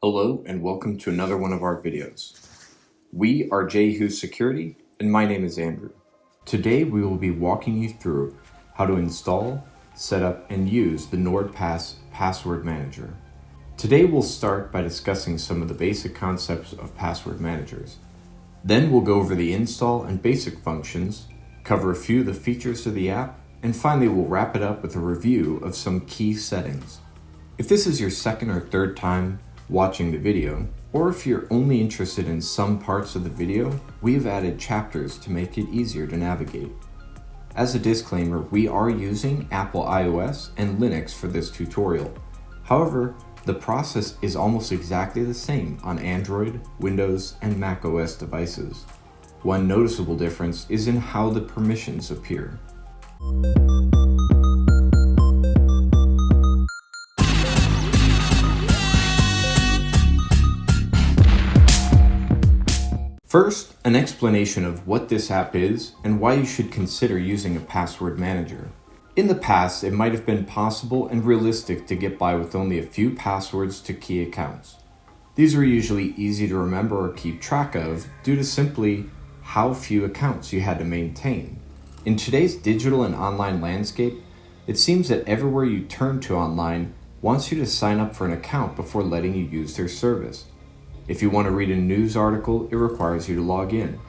Hello and welcome to another one of our videos. We are Jehu Security and my name is Andrew. Today we will be walking you through how to install, set up, and use the NordPass Password Manager. Today we'll start by discussing some of the basic concepts of password managers. Then we'll go over the install and basic functions, cover a few of the features of the app, and finally we'll wrap it up with a review of some key settings. If this is your second or third time watching the video, or if you're only interested in some parts of the video, we have added chapters to make it easier to navigate. As a disclaimer, we are using Apple iOS and Linux for this tutorial. However, the process is almost exactly the same on Android, Windows, and Mac OS devices. One noticeable difference is in how the permissions appear. First, an explanation of what this app is and why you should consider using a password manager. In the past, it might have been possible and realistic to get by with only a few passwords to key accounts. These were usually easy to remember or keep track of due to simply how few accounts you had to maintain. In today's digital and online landscape, it seems that everywhere you turn to online wants you to sign up for an account before letting you use their service. If you want to read a news article, it requires you to log in.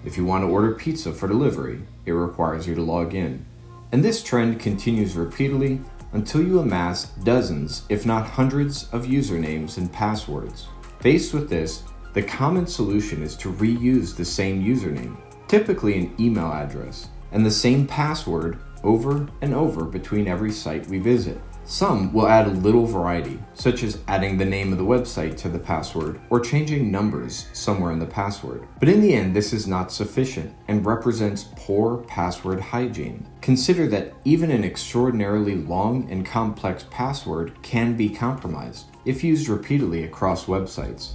If you want to order pizza for delivery, it requires you to log in. And this trend continues repeatedly until you amass dozens, if not hundreds, of usernames and passwords. Faced with this, the common solution is to reuse the same username, typically an email address, and the same password over and over between every site we visit. Some will add a little variety, such as adding the name of the website to the password or changing numbers somewhere in the password. But in the end, this is not sufficient and represents poor password hygiene. Consider that even an extraordinarily long and complex password can be compromised if used repeatedly across websites.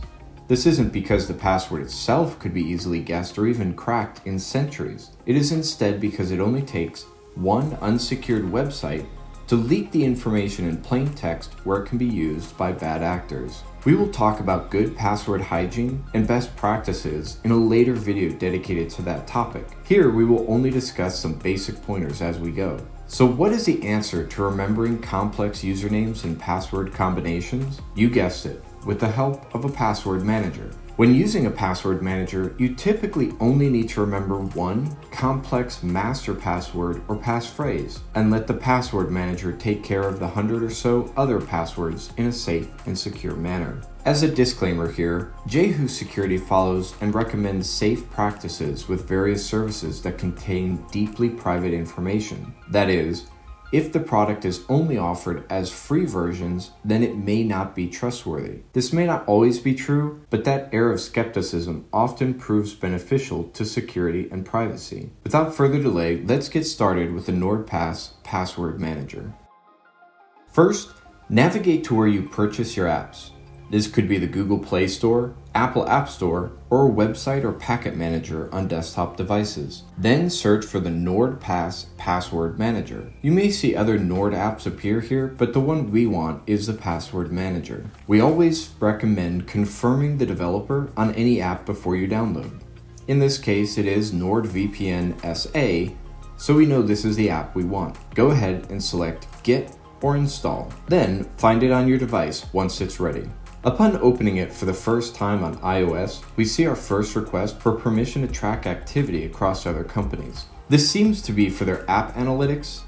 This isn't because the password itself could be easily guessed or even cracked in centuries. It is instead because it only takes one unsecured website to leak the information in plain text where it can be used by bad actors. We will talk about good password hygiene and best practices in a later video dedicated to that topic. Here we will only discuss some basic pointers as we go. So what is the answer to remembering complex usernames and password combinations? You guessed it, with the help of a password manager. When using a password manager, you typically only need to remember one complex master password or passphrase, and let the password manager take care of the 100 or so other passwords in a safe and secure manner. As a disclaimer here, Jehu Security follows and recommends safe practices with various services that contain deeply private information. That is, if the product is only offered as free versions, then it may not be trustworthy. This may not always be true, but that air of skepticism often proves beneficial to security and privacy. Without further delay, let's get started with the NordPass Password Manager. First, navigate to where you purchase your apps. This could be the Google Play Store, Apple App Store, or a website or packet manager on desktop devices. Then search for the NordPass Password Manager. You may see other Nord apps appear here, but the one we want is the Password Manager. We always recommend confirming the developer on any app before you download. In this case, it is NordVPN SA, so we know this is the app we want. Go ahead and select Get or Install. Then find it on your device once it's ready. Upon opening it for the first time on iOS, we see our first request for permission to track activity across other companies. This seems to be for their app analytics,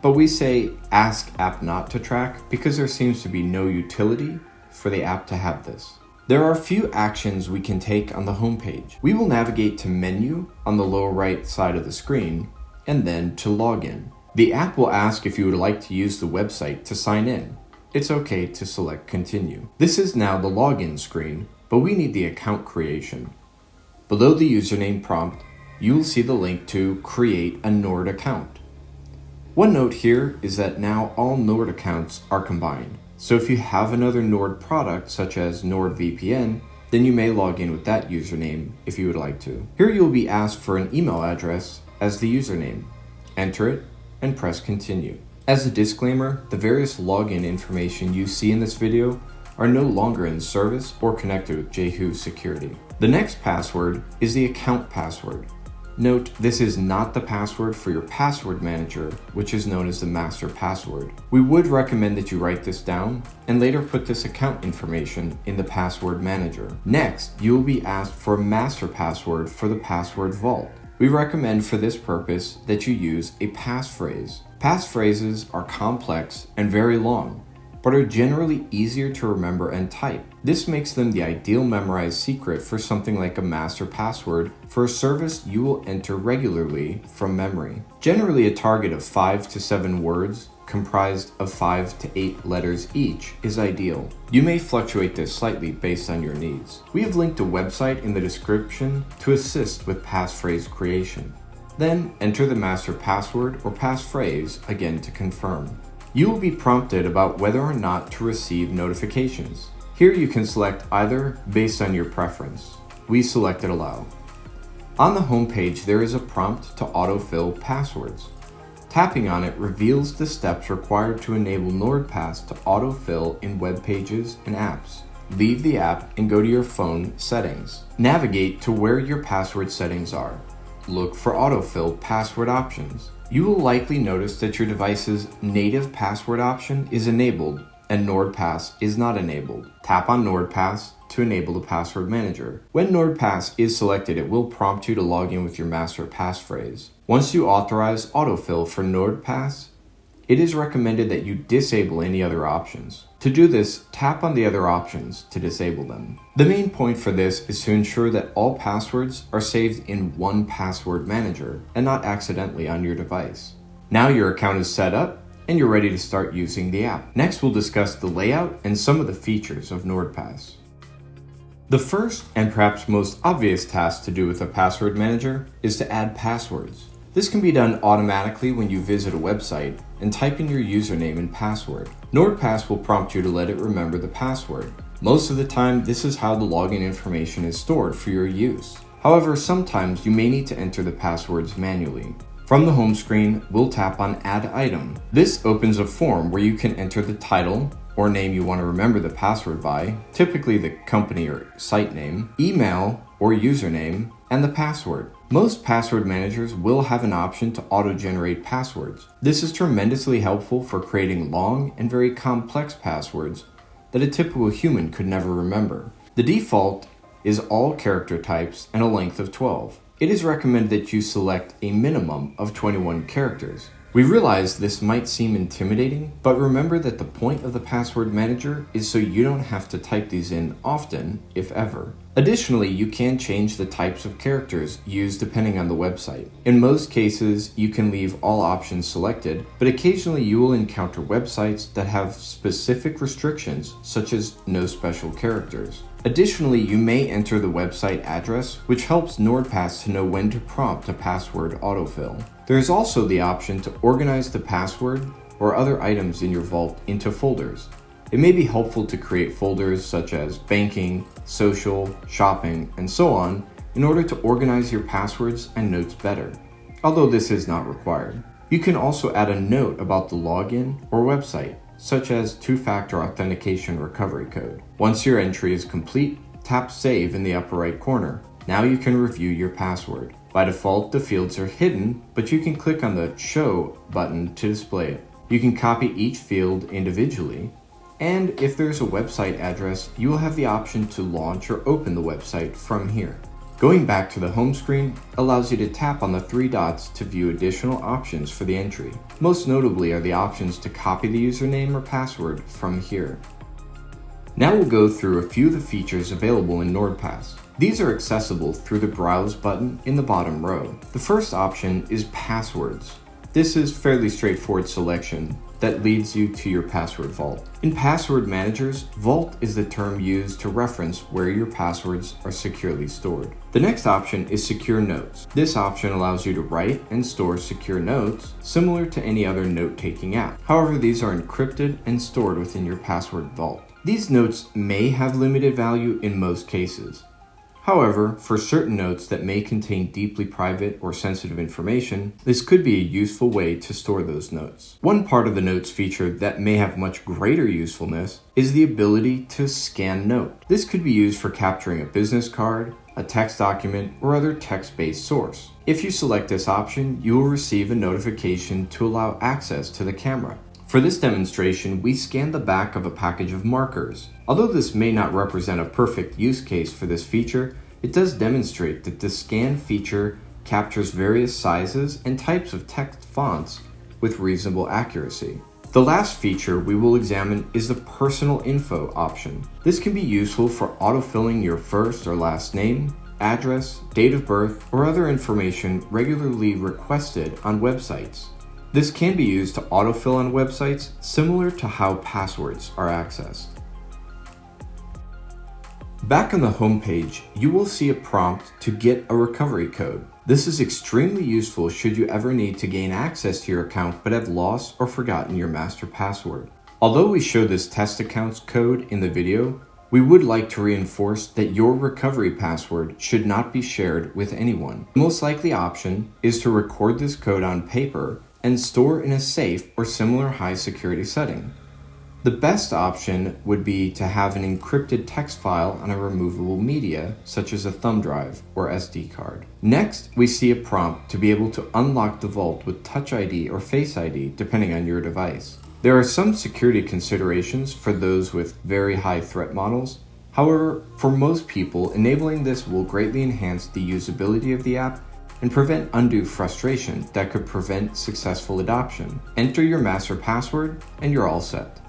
but we say ask app not to track because there seems to be no utility for the app to have this. There are a few actions we can take on the home page. We will navigate to Menu on the lower right side of the screen and then to Login. The app will ask if you would like to use the website to sign in. It's okay to select Continue. This is now the login screen, but we need the account creation. Below the username prompt, you will see the link to Create a Nord account. One note here is that now all Nord accounts are combined. So if you have another Nord product, such as NordVPN, then you may log in with that username if you would like to. Here you'll be asked for an email address as the username. Enter it and press Continue. As a disclaimer, the various login information you see in this video are no longer in service or connected with Jehu security. The next password is the account password. Note, this is not the password for your password manager, which is known as the master password. We would recommend that you write this down and later put this account information in the password manager. Next, you will be asked for a master password for the password vault. We recommend for this purpose that you use a passphrase. Passphrases are complex and very long, but are generally easier to remember and type. This makes them the ideal memorized secret for something like a master password for a service you will enter regularly from memory. Generally, a target of 5 to 7 words comprised of 5 to 8 letters each is ideal. You may fluctuate this slightly based on your needs. We have linked a website in the description to assist with passphrase creation. Then enter the master password or passphrase again to confirm. You will be prompted about whether or not to receive notifications. Here you can select either based on your preference. We selected allow. On the home page, there is a prompt to autofill passwords. Tapping on it reveals the steps required to enable NordPass to autofill in web pages and apps. Leave the app and go to your phone settings. Navigate to where your password settings are. Look for autofill password options. You will likely notice that your device's native password option is enabled and NordPass is not enabled. Tap on NordPass to enable the password manager. When NordPass is selected, it will prompt you to log in with your master passphrase. Once you authorize autofill for NordPass, it is recommended that you disable any other options. To do this, tap on the other options to disable them. The main point for this is to ensure that all passwords are saved in one password manager and not accidentally on your device. Now your account is set up and you're ready to start using the app. Next, we'll discuss the layout and some of the features of NordPass. The first and perhaps most obvious task to do with a password manager is to add passwords. This can be done automatically when you visit a website and type in your username and password. NordPass will prompt you to let it remember the password. Most of the time, this is how the login information is stored for your use. However, sometimes you may need to enter the passwords manually. From the home screen, we'll tap on Add Item. This opens a form where you can enter the title or name you want to remember the password by, typically the company or site name, email or username, and the password. Most password managers will have an option to auto-generate passwords. This is tremendously helpful for creating long and very complex passwords that a typical human could never remember. The default is all character types and a length of 12. It is recommended that you select a minimum of 21 characters. We realize this might seem intimidating, but remember that the point of the password manager is so you don't have to type these in often, if ever. Additionally, you can change the types of characters used depending on the website. In most cases, you can leave all options selected, but occasionally you will encounter websites that have specific restrictions, such as no special characters. Additionally, you may enter the website address, which helps NordPass to know when to prompt a password autofill. There is also the option to organize the password or other items in your vault into folders. It may be helpful to create folders such as banking, social, shopping, and so on in order to organize your passwords and notes better, although this is not required. You can also add a note about the login or website, such as Two-Factor Authentication recovery code. Once your entry is complete, tap Save in the upper right corner. Now you can review your password. By default, the fields are hidden, but you can click on the Show button to display it. You can copy each field individually, and if there's a website address, you will have the option to launch or open the website from here. Going back to the home screen allows you to tap on the 3 dots to view additional options for the entry. Most notably are the options to copy the username or password from here. Now we'll go through a few of the features available in NordPass. These are accessible through the Browse button in the bottom row. The first option is Passwords. This is fairly straightforward selection that leads you to your password vault. In password managers, vault is the term used to reference where your passwords are securely stored. The next option is Secure Notes. This option allows you to write and store secure notes similar to any other note-taking app. However, these are encrypted and stored within your password vault. These notes may have limited value in most cases. However, for certain notes that may contain deeply private or sensitive information, this could be a useful way to store those notes. One part of the notes feature that may have much greater usefulness is the ability to scan note. This could be used for capturing a business card, a text document, or other text-based source. If you select this option, you will receive a notification to allow access to the camera. For this demonstration, we scanned the back of a package of markers. Although this may not represent a perfect use case for this feature, it does demonstrate that the scan feature captures various sizes and types of text fonts with reasonable accuracy. The last feature we will examine is the personal info option. This can be useful for autofilling your first or last name, address, date of birth, or other information regularly requested on websites. This can be used to autofill on websites similar to how passwords are accessed. Back on the home page, you will see a prompt to get a recovery code. This is extremely useful should you ever need to gain access to your account but have lost or forgotten your master password. Although we show this test account's code in the video, we would like to reinforce that your recovery password should not be shared with anyone. The most likely option is to record this code on paper and store in a safe or similar high security setting. The best option would be to have an encrypted text file on a removable media, such as a thumb drive or SD card. Next, we see a prompt to be able to unlock the vault with Touch ID or Face ID, depending on your device. There are some security considerations for those with very high threat models. However, for most people, enabling this will greatly enhance the usability of the app and prevent undue frustration that could prevent successful adoption. Enter your master password and you're all set.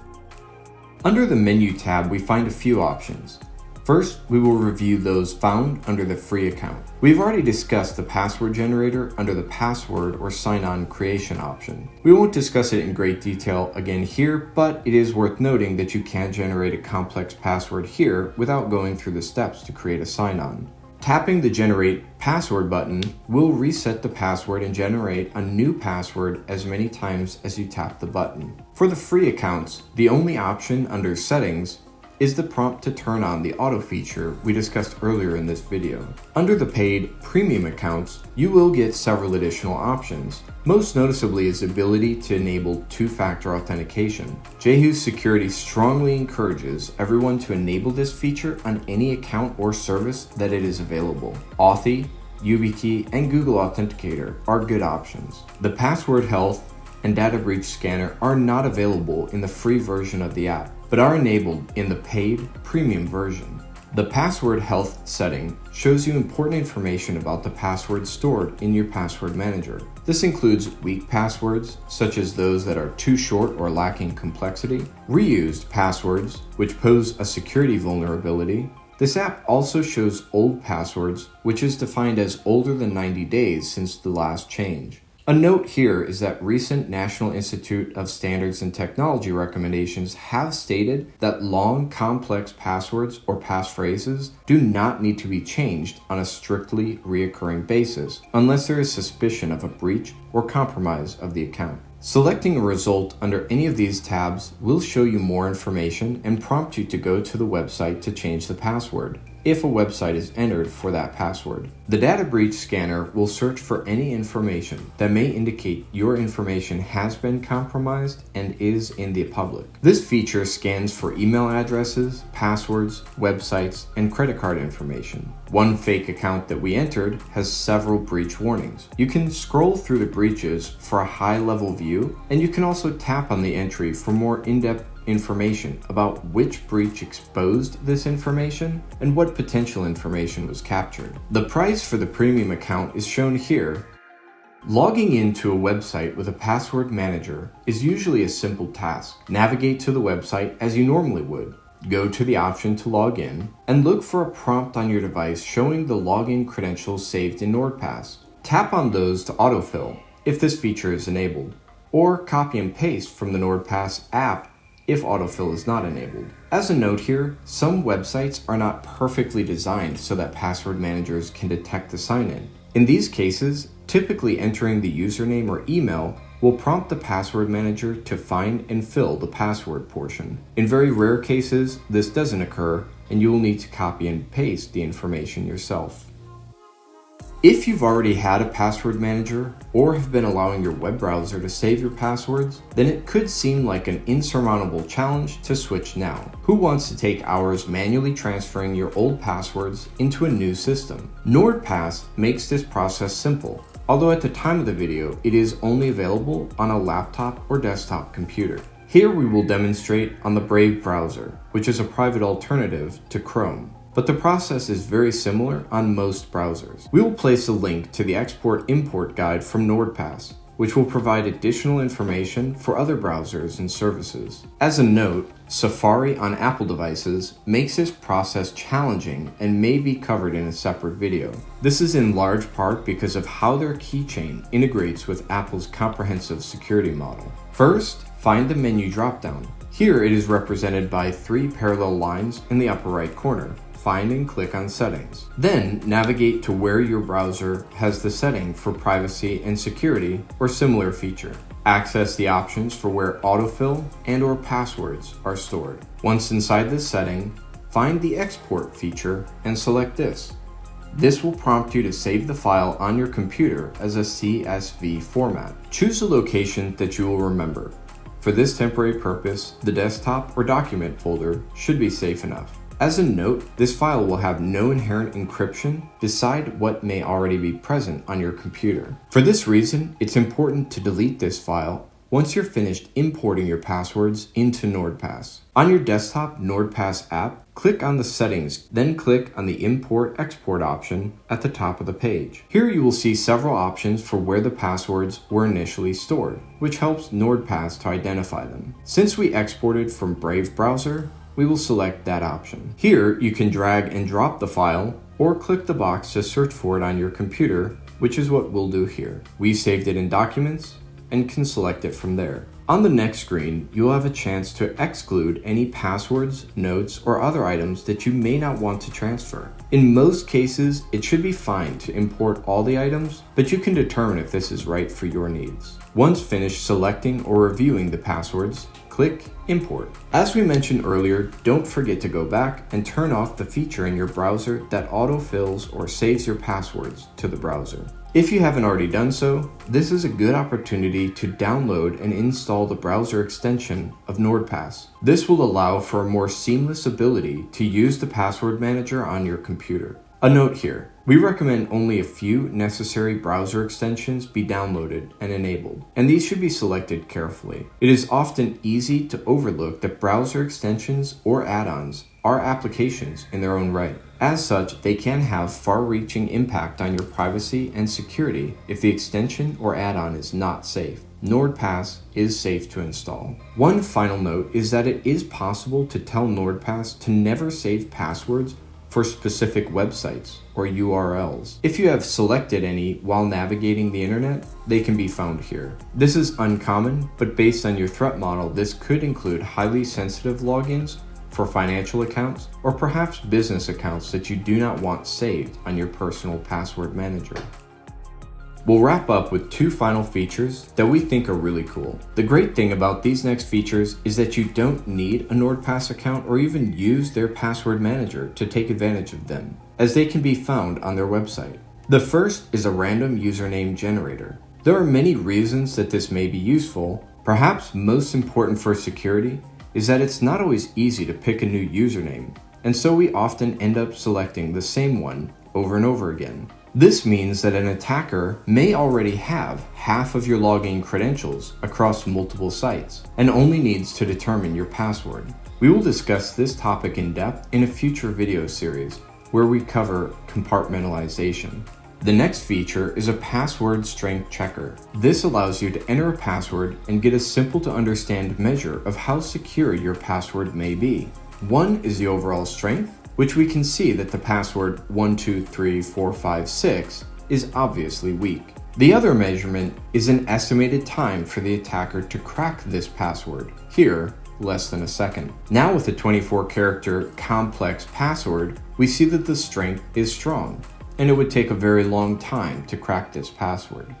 Under the Menu tab, we find a few options. First, we will review those found under the free account. We've already discussed the password generator under the password or sign-on creation option. We won't discuss it in great detail again here, but it is worth noting that you can generate a complex password here without going through the steps to create a sign-on. Tapping the Generate Password button will reset the password and generate a new password as many times as you tap the button. For the free accounts, the only option under Settings is the prompt to turn on the auto feature we discussed earlier in this video. Under the paid premium accounts, you will get several additional options. Most noticeably is the ability to enable Two-Factor Authentication. Jehu's Security strongly encourages everyone to enable this feature on any account or service that it is available. Authy, YubiKey, and Google Authenticator are good options. The password health and data breach scanner are not available in the free version of the app, but are enabled in the paid premium version. The password health setting shows you important information about the passwords stored in your password manager. This includes weak passwords, such as those that are too short or lacking complexity, reused passwords, which pose a security vulnerability. This app also shows old passwords, which is defined as older than 90 days since the last change. A note here is that recent National Institute of Standards and Technology recommendations have stated that long, complex passwords or passphrases do not need to be changed on a strictly reoccurring basis unless there is suspicion of a breach or compromise of the account. Selecting a result under any of these tabs will show you more information and prompt you to go to the website to change the password, if a website is entered for that password. The data breach scanner will search for any information that may indicate your information has been compromised and is in the public. This feature scans for email addresses, passwords, websites, and credit card information. One fake account that we entered has several breach warnings. You can scroll through the breaches for a high-level view, and you can also tap on the entry for more in-depth information about which breach exposed this information and what potential information was captured. The price for the premium account is shown here. Logging into a website with a password manager is usually a simple task. Navigate to the website as you normally would. Go to the option to log in and look for a prompt on your device showing the login credentials saved in NordPass. Tap on those to autofill if this feature is enabled, or copy and paste from the NordPass app if autofill is not enabled. As a note here, some websites are not perfectly designed so that password managers can detect the sign-in. In these cases, typically entering the username or email will prompt the password manager to find and fill the password portion. In very rare cases, this doesn't occur, and you will need to copy and paste the information yourself. If you've already had a password manager or have been allowing your web browser to save your passwords, then it could seem like an insurmountable challenge to switch now. Who wants to take hours manually transferring your old passwords into a new system? NordPass makes this process simple, although at the time of the video, it is only available on a laptop or desktop computer. Here we will demonstrate on the Brave browser, which is a private alternative to Chrome. But the process is very similar on most browsers. We will place a link to the export-import guide from NordPass, which will provide additional information for other browsers and services. As a note, Safari on Apple devices makes this process challenging and may be covered in a separate video. This is in large part because of how their keychain integrates with Apple's comprehensive security model. First, find the menu dropdown. Here it is represented by 3 parallel lines in the upper right corner. Find and click on Settings. Then navigate to where your browser has the setting for privacy and security or similar feature. Access the options for where autofill and/or passwords are stored. Once inside this setting, find the export feature and select this. This will prompt you to save the file on your computer as a CSV format. Choose a location that you will remember. For this temporary purpose, the desktop or document folder should be safe enough. As a note, this file will have no inherent encryption beside what may already be present on your computer. For this reason, it's important to delete this file once you're finished importing your passwords into NordPass. On your desktop NordPass app, click on the Settings, then click on the Import/Export option at the top of the page. Here you will see several options for where the passwords were initially stored, which helps NordPass to identify them. Since we exported from Brave browser, we will select that option. Here, you can drag and drop the file or click the box to search for it on your computer, which is what we'll do here. We saved it in Documents and can select it from there. On the next screen, you'll have a chance to exclude any passwords, notes, or other items that you may not want to transfer. In most cases, it should be fine to import all the items, but you can determine if this is right for your needs. Once finished selecting or reviewing the passwords, click Import. As we mentioned earlier, don't forget to go back and turn off the feature in your browser that autofills or saves your passwords to the browser. If you haven't already done so, this is a good opportunity to download and install the browser extension of NordPass. This will allow for a more seamless ability to use the password manager on your computer. A note here, we recommend only a few necessary browser extensions be downloaded and enabled, and these should be selected carefully. It is often easy to overlook that browser extensions or add-ons are applications in their own right. As such, they can have far-reaching impact on your privacy and security if the extension or add-on is not safe. NordPass is safe to install. One final note is that it is possible to tell NordPass to never save passwords for specific websites or URLs. If you have selected any while navigating the internet, they can be found here. This is uncommon, but based on your threat model, this could include highly sensitive logins for financial accounts or perhaps business accounts that you do not want saved on your personal password manager. We'll wrap up with 2 final features that we think are really cool. The great thing about these next features is that you don't need a NordPass account or even use their password manager to take advantage of them, as they can be found on their website. The first is a random username generator. There are many reasons that this may be useful. Perhaps most important for security is that it's not always easy to pick a new username, and so we often end up selecting the same one over and over again. This means that an attacker may already have half of your login credentials across multiple sites and only needs to determine your password. We will discuss this topic in depth in a future video series where we cover compartmentalization. The next feature is a password strength checker. This allows you to enter a password and get a simple to understand measure of how secure your password may be. One is the overall strength, which we can see that the password 123456 is obviously weak. The other measurement is an estimated time for the attacker to crack this password, here less than a second. Now with a 24-character complex password, we see that the strength is strong, and it would take a very long time to crack this password.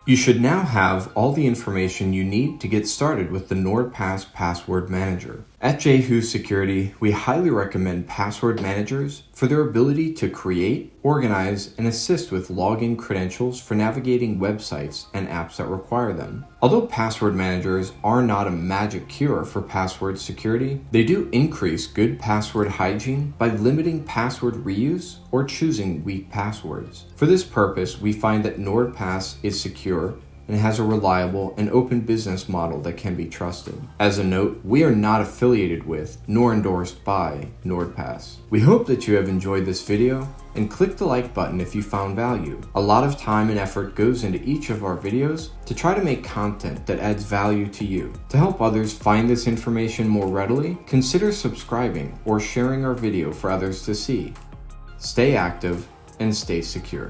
You should now have all the information you need to get started with the NordPass Password Manager. At Jehu Security, we highly recommend password managers for their ability to create, organize, and assist with login credentials for navigating websites and apps that require them. Although password managers are not a magic cure for password security, they do increase good password hygiene by limiting password reuse or choosing weak passwords. For this purpose, we find that NordPass is secure and has a reliable and open business model that can be trusted. As a note, we are not affiliated with nor endorsed by NordPass. We hope that you have enjoyed this video and click the like button if you found value. A lot of time and effort goes into each of our videos to try to make content that adds value to you. To help others find this information more readily, consider subscribing or sharing our video for others to see. Stay active and stay secure.